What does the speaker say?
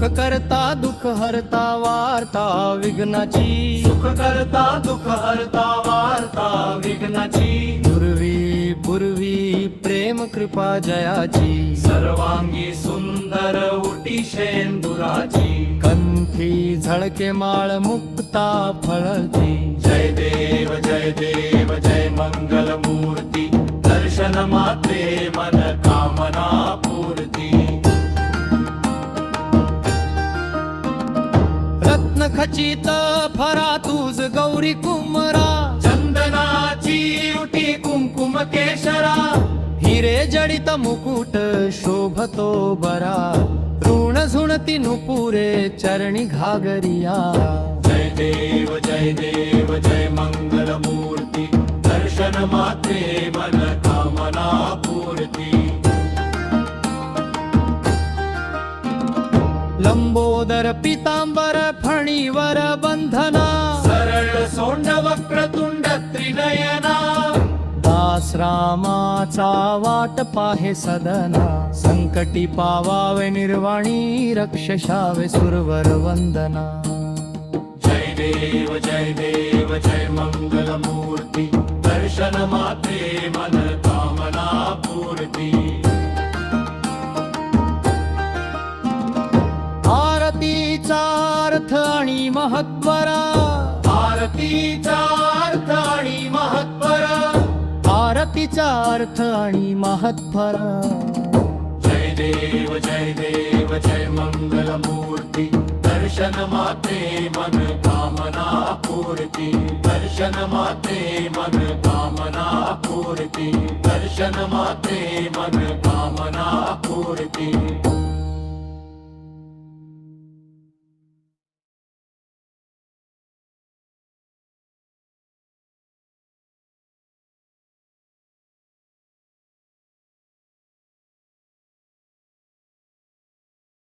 करता दुःख हरता वार्ता विघ्नाची, सुख करता दुःख हरता वार्ता विघ्नाची, पूर्वी प्रेम कृपा जयाची, सर्वांगी सुंदर उटी शेंदुराची, कंठी झळके माळ मुक्ता फळती, जय देव जय मंगल मूर्ती, दर्शन मात्रे मन कामना पूर्ती, रत्न खचित फरा तुझ गौरी कुमरा, चंदनाची उटी कुंकुम केशरा, हिरे जडित मुकुट शोभतो बरा, ऋण झुणती नुपुरे चरणी घागरिया, जय देव जय मंगल मूर्ती, दर्शन मात्रे मन कामना पूर्ती, लंबोदर पितांबर फणीवर बंधना, सरळ सोंड वक्रतुंड त्रिनयना, दास रामाचा वाट पाहे सदना, संकटी पावावे निर्वाणी रक्षशावे सुरवर वंदना, जय देव जय मंगल मूर्ती, दर्शन मात्रे मन कामना पूर्ती, आरतीचा अर्थ आणि महत्वरा, आरतीचा अर्थ आणि महत्वरा, आरतीचा अर्थ आणि महत्वरा, जय देव जय मंगल मूर्ती, दर्शन मात्रे मन कामना पूर्ती, दर्शन मात्रे मन कामना पूर्ती, दर्शन मात्रे मन कामना पूर्ती.